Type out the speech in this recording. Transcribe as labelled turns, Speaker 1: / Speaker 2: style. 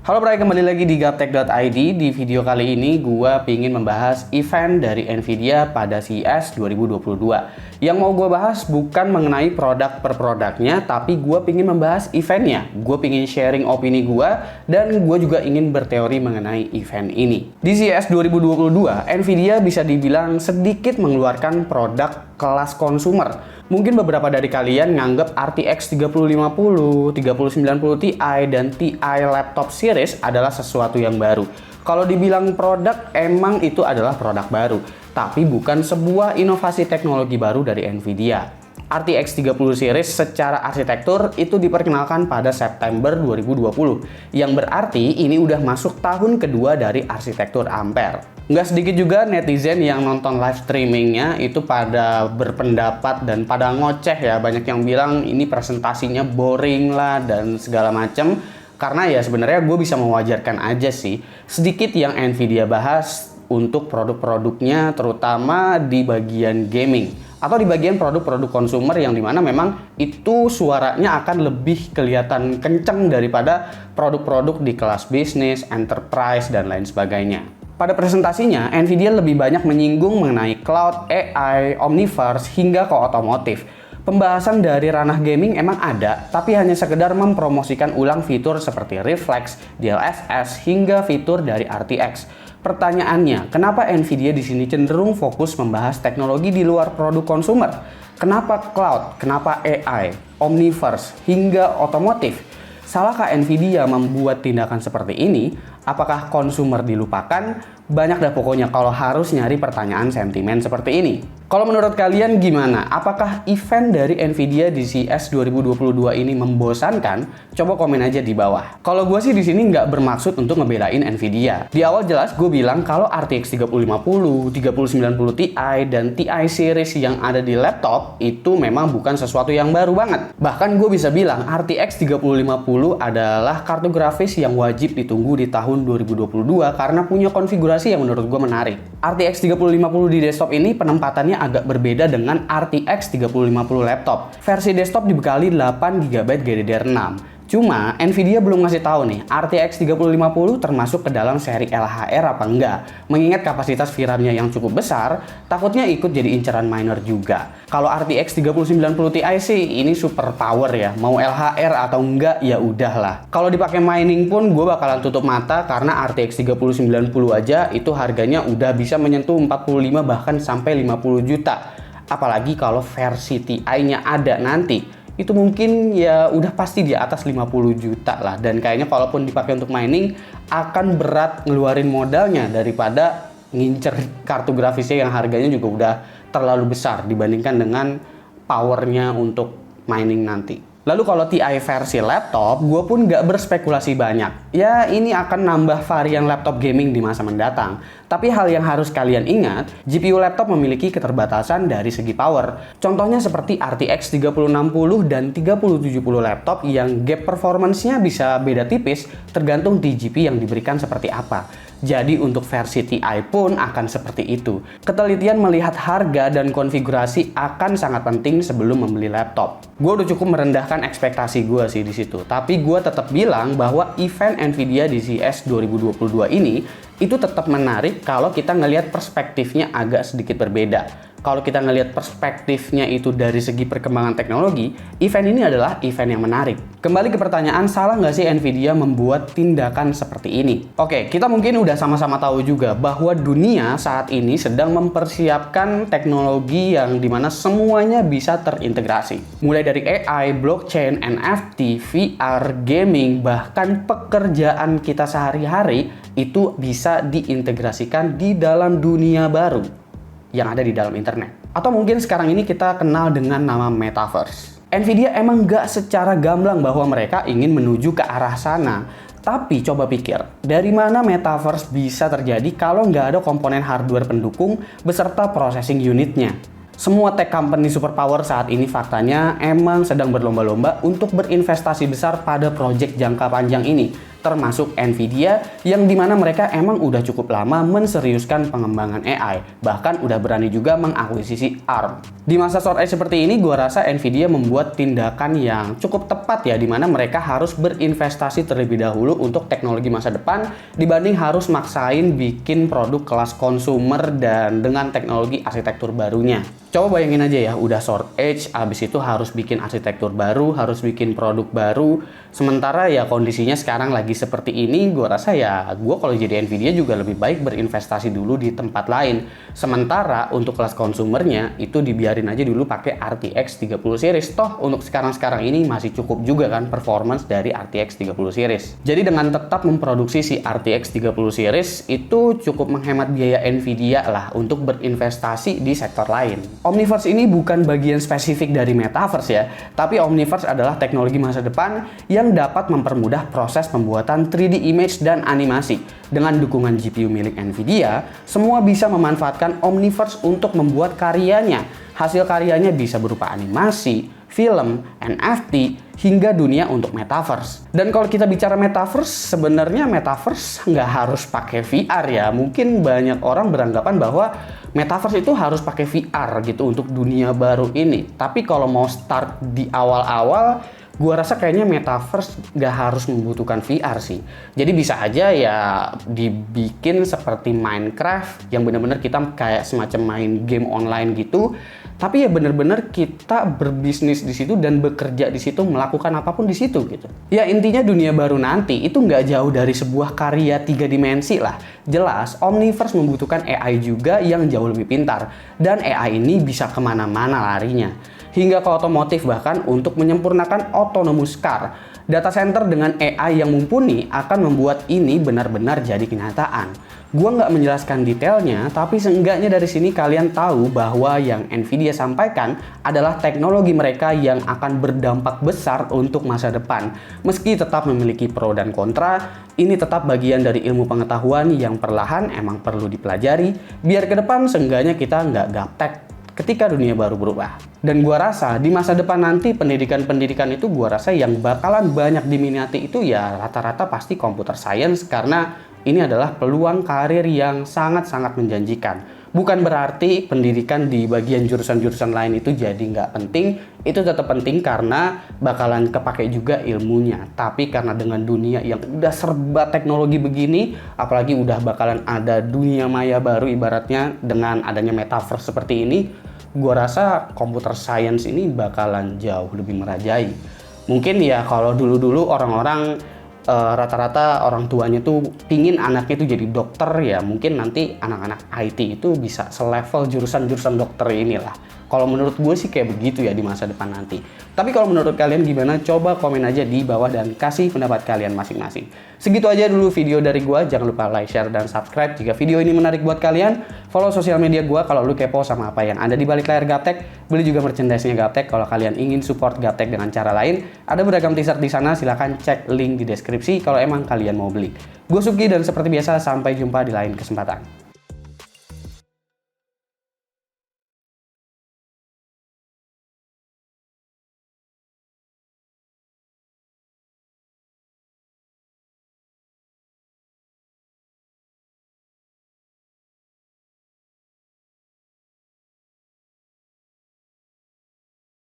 Speaker 1: Halo Bray, kembali lagi di Gaptech.id. Di video kali ini gua pingin membahas event dari Nvidia pada CES 2022. Yang mau gua bahas bukan mengenai produk per produknya, tapi gua pingin membahas eventnya. Gua pingin sharing opini gua dan gua juga ingin berteori mengenai event ini. Di CES 2022, Nvidia bisa dibilang sedikit mengeluarkan produk kelas konsumer. Mungkin beberapa dari kalian nganggep RTX 3050, 3090 Ti, dan Ti laptop series adalah sesuatu yang baru. Kalau dibilang produk, emang itu adalah produk baru, tapi bukan sebuah inovasi teknologi baru dari Nvidia. RTX 30 series secara arsitektur itu diperkenalkan pada September 2020, yang berarti ini udah masuk tahun kedua dari arsitektur Ampere. Nggak sedikit juga netizen yang nonton live streamingnya itu pada berpendapat dan pada ngoceh ya. Banyak yang bilang ini presentasinya boring lah dan segala macam. Karena ya sebenarnya gue bisa mewajarkan aja sih. Sedikit yang Nvidia bahas untuk produk-produknya terutama di bagian gaming. Atau di bagian produk-produk konsumer yang dimana memang itu suaranya akan lebih kelihatan kenceng daripada produk-produk di kelas bisnis, enterprise, dan lain sebagainya. Pada presentasinya, Nvidia lebih banyak menyinggung mengenai cloud, AI, Omniverse, hingga ke otomotif. Pembahasan dari ranah gaming emang ada, tapi hanya sekedar mempromosikan ulang fitur seperti Reflex, DLSS, hingga fitur dari RTX. Pertanyaannya, kenapa Nvidia di sini cenderung fokus membahas teknologi di luar produk konsumer? Kenapa cloud? Kenapa AI, Omniverse, hingga otomotif? Salahkah Nvidia membuat tindakan seperti ini? Apakah konsumer dilupakan? Banyak dah pokoknya kalau harus nyari pertanyaan sentimen seperti ini. Kalau menurut kalian gimana? Apakah event dari Nvidia di CES 2022 ini membosankan? Coba komen aja di bawah. Kalau gue sih di sini nggak bermaksud untuk ngebelain Nvidia. Di awal jelas gue bilang kalau RTX 3050, 3090 Ti, dan Ti series yang ada di laptop itu memang bukan sesuatu yang baru banget. Bahkan gue bisa bilang RTX 3050 adalah kartu grafis yang wajib ditunggu di tahun 2022 karena punya konfigurasi yang menurut gue menarik. RTX 3050 di desktop ini penempatannya agak berbeda dengan RTX 3050 laptop. Versi desktop dibekali 8GB GDDR6. Cuma Nvidia belum ngasih tahu nih RTX 3050 termasuk ke dalam seri LHR apa enggak. Mengingat kapasitas VRAM-nya yang cukup besar, takutnya ikut jadi inceran miner juga. Kalau RTX 3090 Ti sih ini super power ya. Mau LHR atau enggak ya udahlah. Kalau dipakai mining pun gue bakalan tutup mata karena RTX 3090 aja itu harganya udah bisa menyentuh 45 bahkan sampai 50 juta. Apalagi kalau versi Ti-nya ada nanti. Itu mungkin ya udah pasti di atas 50 juta lah. Dan kayaknya kalaupun dipakai untuk mining akan berat ngeluarin modalnya daripada ngincer kartu grafisnya yang harganya juga udah terlalu besar dibandingkan dengan powernya untuk mining nanti. Lalu kalau Ti versi laptop, gue pun gak berspekulasi banyak. Ya ini akan nambah varian laptop gaming di masa mendatang. Tapi hal yang harus kalian ingat, GPU laptop memiliki keterbatasan dari segi power. Contohnya seperti RTX 3060 dan 3070 laptop yang gap performance-nya bisa beda tipis tergantung TGP yang diberikan seperti apa. Jadi untuk versi Ti pun akan seperti itu. Ketelitian melihat harga dan konfigurasi akan sangat penting sebelum membeli laptop. Gue udah cukup merendahkan ekspektasi gue sih di situ. Tapi gue tetap bilang bahwa event Nvidia di CES 2022 ini itu tetap menarik kalau kita ngelihat perspektifnya agak sedikit berbeda. Kalau kita ngelihat perspektifnya itu dari segi perkembangan teknologi, event ini adalah event yang menarik. Kembali ke pertanyaan, salah nggak sih Nvidia membuat tindakan seperti ini? Oke, kita mungkin udah sama-sama tahu juga bahwa dunia saat ini sedang mempersiapkan teknologi yang dimana semuanya bisa terintegrasi. Mulai dari AI, blockchain, NFT, VR, gaming, bahkan pekerjaan kita sehari-hari itu bisa diintegrasikan di dalam dunia baru yang ada di dalam internet. Atau mungkin sekarang ini kita kenal dengan nama Metaverse. Nvidia emang gak secara gamblang bahwa mereka ingin menuju ke arah sana. Tapi coba pikir, dari mana Metaverse bisa terjadi kalau nggak ada komponen hardware pendukung beserta processing unitnya? Semua tech company superpower saat ini faktanya emang sedang berlomba-lomba untuk berinvestasi besar pada proyek jangka panjang ini. termasuk Nvidia yang dimana mereka emang udah cukup lama menseriuskan pengembangan AI, bahkan udah berani juga mengakuisisi ARM. Di masa short edge seperti ini, gua rasa Nvidia membuat tindakan yang cukup tepat ya, dimana mereka harus berinvestasi terlebih dahulu untuk teknologi masa depan dibanding harus maksain bikin produk kelas konsumer dan dengan teknologi arsitektur barunya. Coba bayangin aja ya, udah short edge, abis itu harus bikin arsitektur baru, harus bikin produk baru. Sementara ya kondisinya sekarang lagi seperti ini, gue rasa ya gue kalau jadi Nvidia juga lebih baik berinvestasi dulu di tempat lain. Sementara untuk kelas konsumernya itu dibiarin aja dulu pakai RTX 30 series. Toh untuk sekarang ini masih cukup juga kan performance dari RTX 30 series. Jadi dengan tetap memproduksi si RTX 30 series itu cukup menghemat biaya Nvidia lah untuk berinvestasi di sektor lain. Omniverse ini bukan bagian spesifik dari Metaverse ya, tapi Omniverse adalah teknologi masa depan yang dapat mempermudah proses pembuatan 3D image dan animasi. Dengan dukungan GPU milik Nvidia, semua bisa memanfaatkan Omniverse untuk membuat karyanya. Hasil karyanya bisa berupa animasi, film, NFT, hingga dunia untuk Metaverse. Dan kalau kita bicara Metaverse, sebenarnya Metaverse nggak harus pakai VR ya. Mungkin banyak orang beranggapan bahwa Metaverse itu harus pakai VR gitu untuk dunia baru ini. Tapi kalau mau start di awal-awal, gua rasa kayaknya Metaverse nggak harus membutuhkan VR sih. Jadi bisa aja ya dibikin seperti Minecraft yang benar-benar kita kayak semacam main game online gitu. Tapi ya benar-benar kita berbisnis di situ dan bekerja di situ, melakukan apapun di situ gitu. Ya intinya dunia baru nanti itu nggak jauh dari sebuah karya 3 dimensi lah. Jelas Omniverse membutuhkan AI juga yang jauh lebih pintar. Dan AI ini bisa kemana-mana larinya. Hingga ke otomotif bahkan untuk menyempurnakan autonomous car. Data center dengan AI yang mumpuni akan membuat ini benar-benar jadi kenyataan. Gua nggak menjelaskan detailnya, tapi seenggaknya dari sini kalian tahu bahwa yang Nvidia sampaikan adalah teknologi mereka yang akan berdampak besar untuk masa depan. Meski tetap memiliki pro dan kontra, ini tetap bagian dari ilmu pengetahuan yang perlahan emang perlu dipelajari, biar ke depan seenggaknya kita nggak gaptek ketika dunia baru berubah. Dan gua rasa di masa depan nanti pendidikan itu gua rasa yang bakalan banyak diminati itu ya rata-rata pasti computer science, karena ini adalah peluang karir yang sangat-sangat menjanjikan. Bukan berarti pendidikan di bagian jurusan-jurusan lain itu jadi nggak penting. Itu tetap penting karena bakalan kepake juga ilmunya. Tapi karena dengan dunia yang udah serba teknologi begini, apalagi udah bakalan ada dunia maya baru ibaratnya dengan adanya Metaverse seperti ini, gua rasa computer science ini bakalan jauh lebih merajai. Mungkin ya kalau dulu-dulu orang-orang rata-rata orang tuanya tuh pingin anaknya tuh jadi dokter, ya mungkin nanti anak-anak IT itu bisa selevel jurusan-jurusan dokter inilah. Kalau menurut gue sih kayak begitu ya di masa depan nanti. Tapi kalau menurut kalian gimana? Coba komen aja di bawah dan kasih pendapat kalian masing-masing. Segitu aja dulu video dari gue. Jangan lupa like, share, dan subscribe jika video ini menarik buat kalian. Follow sosial media gue kalau lu kepo sama apa yang ada di balik layar Gaptek. Beli juga merchandise-nya Gaptek kalau kalian ingin support Gaptek dengan cara lain. Ada beragam t-shirt di sana, silahkan cek link di deskripsi kalau emang kalian mau beli. Gue Suki dan seperti biasa sampai jumpa di lain kesempatan.